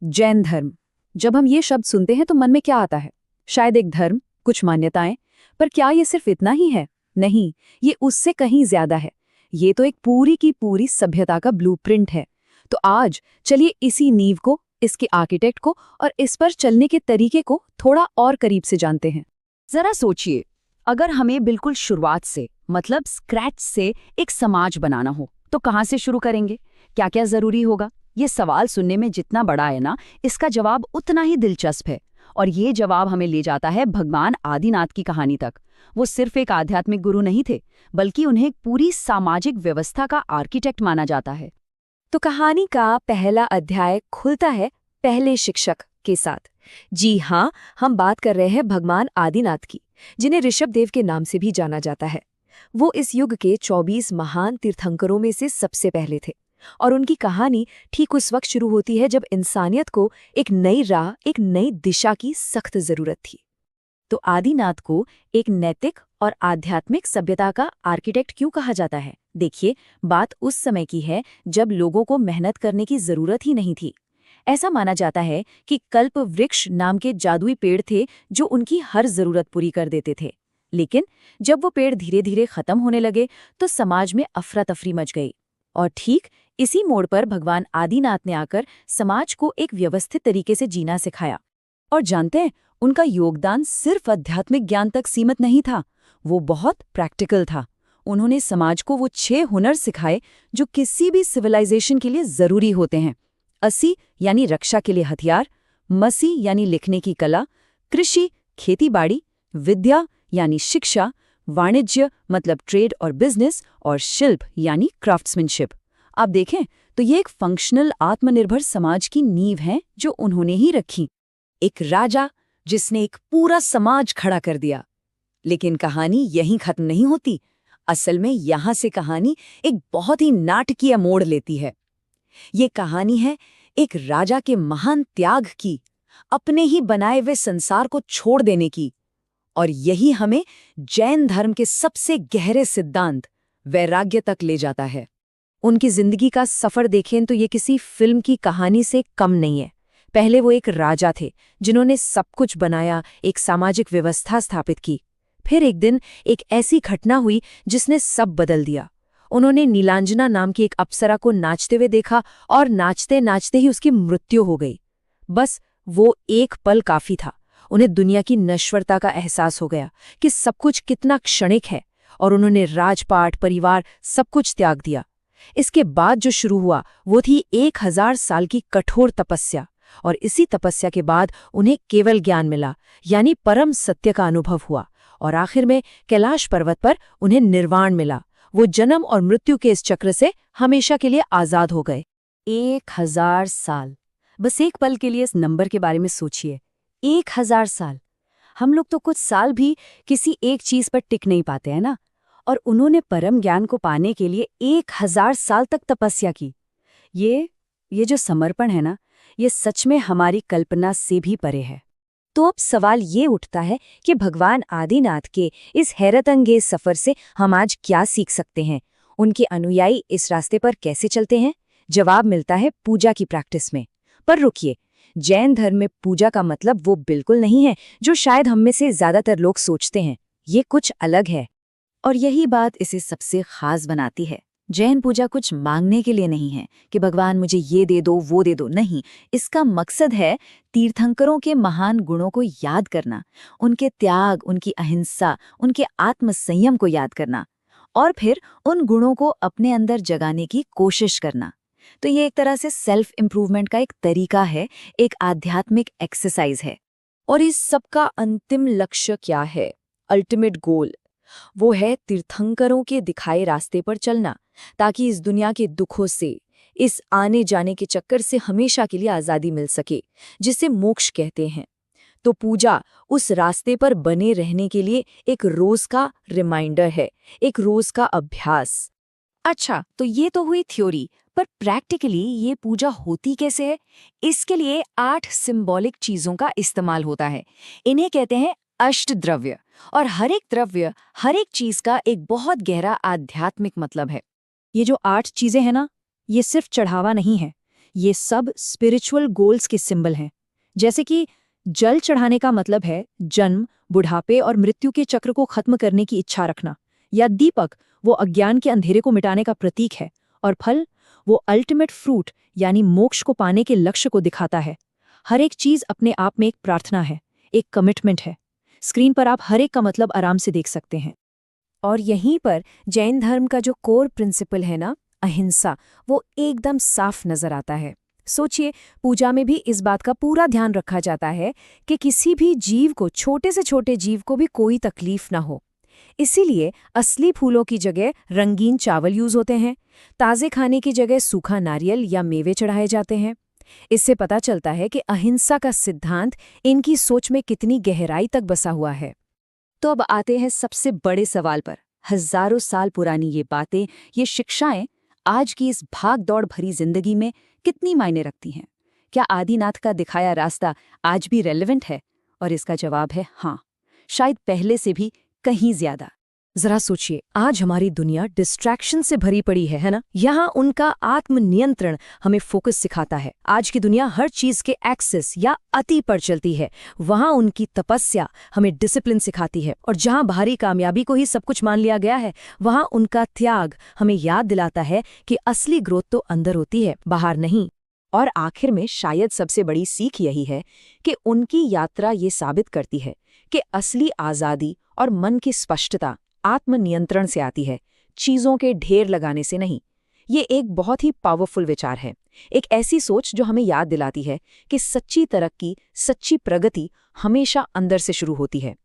जैन धर्म। जब हम ये शब्द सुनते हैं तो मन में क्या आता है? शायद एक धर्म, कुछ मान्यताएं। पर क्या ये सिर्फ इतना ही है? नहीं, ये उससे कहीं ज्यादा है। ये तो एक पूरी की पूरी सभ्यता का ब्लूप्रिंट है। तो आज चलिए इसी नींव को, इसके आर्किटेक्ट को और इस पर चलने के तरीके को थोड़ा और करीब से जानते हैं। जरा सोचिए, अगर हमें बिल्कुल शुरुआत से मतलब स्क्रैच से एक समाज बनाना हो तो कहाँ से शुरू करेंगे? क्या क्या जरूरी होगा? ये सवाल सुनने में जितना बड़ा है ना, इसका जवाब उतना ही दिलचस्प है। और ये जवाब हमें ले जाता है भगवान आदिनाथ की कहानी तक। वो सिर्फ एक आध्यात्मिक गुरु नहीं थे, बल्कि उन्हें एक पूरी सामाजिक व्यवस्था का आर्किटेक्ट माना जाता है। तो कहानी का पहला अध्याय खुलता है पहले शिक्षक के साथ। जी हाँ, हम बात कर रहे हैं भगवान आदिनाथ की, जिन्हें ऋषभ देव के नाम से भी जाना जाता है। वो इस युग के 24 महान तीर्थंकरों में से सबसे पहले थे और उनकी कहानी ठीक उस वक्त शुरू होती है जब इंसानियत को एक नई राह, एक नई दिशा की सख्त जरूरत थी। तो आदिनाथ को एक नैतिक और आध्यात्मिक सभ्यता का आर्किटेक्ट क्यों कहा जाता है? देखिए, बात उस समय की है जब लोगों को मेहनत करने की जरूरत ही नहीं थी। ऐसा माना जाता है कि कल्प वृक्ष नाम के जादुई पेड़ थे जो उनकी हर जरूरत पूरी कर देते थे। लेकिन जब वो पेड़ धीरे धीरे खत्म होने लगे तो समाज में अफरा तफरी मच गई। और ठीक इसी मोड़ पर भगवान आदिनाथ ने आकर समाज को एक व्यवस्थित तरीके से जीना सिखाया। और जानते हैं, उनका योगदान सिर्फ आध्यात्मिक ज्ञान तक सीमित नहीं था, वो बहुत प्रैक्टिकल था। उन्होंने समाज को वो 6 हुनर सिखाए जो किसी भी सिविलाइजेशन के लिए जरूरी होते हैं। असी यानी रक्षा के लिए हथियार, मसी यानी लिखने की कला, कृषि खेतीबाड़ी, विद्या यानी शिक्षा, वाणिज्य मतलब ट्रेड और बिजनेस, और शिल्प यानी क्राफ्ट्समैनशिप। आप देखें तो ये एक फंक्शनल आत्मनिर्भर समाज की नींव है जो उन्होंने ही रखी। एक राजा जिसने एक पूरा समाज खड़ा कर दिया। लेकिन कहानी यहीं खत्म नहीं होती। असल में यहां से कहानी एक बहुत ही नाटकीय मोड़ लेती है। ये कहानी है एक राजा के महान त्याग की, अपने ही बनाए हुए संसार को छोड़ देने की। और यही हमें जैन धर्म के सबसे गहरे सिद्धांत वैराग्य तक ले जाता है। उनकी जिंदगी का सफर देखें तो ये किसी फिल्म की कहानी से कम नहीं है। पहले वो एक राजा थे जिन्होंने सब कुछ बनाया, एक सामाजिक व्यवस्था स्थापित की। फिर एक दिन एक ऐसी घटना हुई जिसने सब बदल दिया। उन्होंने नीलांजना नाम की एक अप्सरा को नाचते हुए देखा और नाचते नाचते ही उसकी मृत्यु हो गई। बस वो एक पल काफी था। उन्हें दुनिया की नश्वरता का एहसास हो गया कि सब कुछ कितना क्षणिक है, और उन्होंने राजपाट, परिवार, सब कुछ त्याग दिया। इसके बाद जो शुरू हुआ वो थी 1000 साल की कठोर तपस्या। और इसी तपस्या के बाद उन्हें केवल ज्ञान मिला, यानी परम सत्य का अनुभव हुआ। और आखिर में कैलाश पर्वत पर उन्हें निर्वाण मिला। वो जन्म और मृत्यु के इस चक्र से हमेशा के लिए आजाद हो गए। 1000 साल, बस एक पल के लिए इस नंबर के बारे में सोचिए। 1000 साल। हम लोग तो कुछ साल भी किसी एक चीज पर टिक नहीं पाते हैं ना। और उन्होंने परम ज्ञान को पाने के लिए 1000 साल तक तपस्या की। ये जो समर्पण है ना, ये सच में हमारी कल्पना से भी परे है। तो अब सवाल ये उठता है कि भगवान आदिनाथ के इस हैरतअंगेज सफर से हम आज क्या सीख सकते हैं? उनके अनुयायी इस रास्ते पर कैसे चलते हैं? जवाब मिलता है पूजा की प्रैक्टिस में। पर रुकिए, जैन धर्म में पूजा का मतलब वो बिल्कुल नहीं है जो शायद हम में से ज्यादातर लोग सोचते हैं। ये कुछ अलग है। और यही बात इसे सबसे खास बनाती है। जैन पूजा कुछ मांगने के लिए नहीं है कि भगवान मुझे ये दे दो, वो दे दो। नहीं, इसका मकसद है तीर्थंकरों के महान गुणों को याद करना, उनके त्याग, उनकी अहिंसा, उनके आत्मसंयम को याद करना, और फिर उन गुणों को अपने अंदर जगाने की कोशिश करना। तो ये एक तरह से सेल्फ इम्प्रूवमेंट का एक तरीका है, एक आध्यात्मिक एक्सरसाइज है। और इस सब का अंतिम लक्ष्य क्या है? अल्टीमेट गोल वो है तीर्थंकरों के दिखाए रास्ते पर चलना, ताकि इस दुनिया के दुखों से, इस आने जाने के चक्कर से हमेशा के लिए आज़ादी मिल सके, जिसे मोक्ष कहते हैं। तो पूजा उस रास्ते पर बने रहने के लिए एक रोज का रिमाइंडर है, एक रोज का अभ्यास। अच्छा, तो ये तो हुई थ्योरी, पर प्रैक्टिकली ये पूजा होती कैसे है? इसके लिए 8 सिंबॉलिक चीजों का इस्तेमाल होता है। इन्हें कहते हैं अष्टद्रव्य। और हर एक द्रव्य, हर एक चीज का एक बहुत गहरा आध्यात्मिक मतलब है। ये जो 8 चीजें हैं ना, ये सिर्फ चढ़ावा नहीं है, ये सब स्पिरिचुअल गोल्स के सिंबल हैं। जैसे कि जल चढ़ाने का मतलब है जन्म, बुढ़ापे और मृत्यु के चक्र को खत्म करने की इच्छा रखना, या दीपक वो अज्ञान के अंधेरे को मिटाने का प्रतीक है, और फल वो अल्टीमेट फ्रूट यानी मोक्ष को पाने के लक्ष्य को दिखाता है। हर एक चीज अपने आप में एक प्रार्थना है, एक कमिटमेंट है। स्क्रीन पर आप हर एक का मतलब आराम से देख सकते हैं। और यहीं पर जैन धर्म का जो कोर प्रिंसिपल है ना, अहिंसा, वो एकदम साफ नजर आता है। सोचिए, पूजा में भी इस बात का पूरा ध्यान रखा जाता है कि किसी भी जीव को, छोटे से छोटे जीव को भी कोई तकलीफ ना हो। इसीलिए असली फूलों की जगह रंगीन चावल यूज होते हैं, ताजे खाने की जगह सूखा नारियल या मेवे चढ़ाए जाते हैं। इससे पता चलता है कि अहिंसा का सिद्धांत इनकी सोच में कितनी गहराई तक बसा हुआ है। तो अब आते हैं सबसे बड़े सवाल पर। हजारों साल पुरानी ये बातें, ये शिक्षाएं आज की इस भाग दौड़ भरी जिंदगी में कितनी मायने रखती हैं? क्या आदिनाथ का दिखाया रास्ता आज भी रेलेवेंट है? और इसका जवाब है हाँ, शायद पहले से भी कहीं ज्यादा। जरा सोचिए, आज हमारी दुनिया डिस्ट्रैक्शन से भरी पड़ी है ना? यहाँ उनका आत्मनियंत्रण हमें फोकस सिखाता है। आज की दुनिया हर चीज के एक्सेस या अति पर चलती है, वहाँ उनकी तपस्या हमें डिसिप्लिन सिखाती है। और जहाँ भारी कामयाबी को ही सब कुछ मान लिया गया है, वहाँ उनका त्याग हमें याद दिलाता है कि असली ग्रोथ तो अंदर होती है, बाहर नहीं। और आखिर में शायद सबसे बड़ी सीख यही है कि उनकी यात्रा ये साबित करती है कि असली आज़ादी और मन की स्पष्टता आत्मनियंत्रण से आती है, चीज़ों के ढेर लगाने से नहीं। ये एक बहुत ही पावरफुल विचार है, एक ऐसी सोच जो हमें याद दिलाती है कि सच्ची तरक्की, सच्ची प्रगति हमेशा अंदर से शुरू होती है।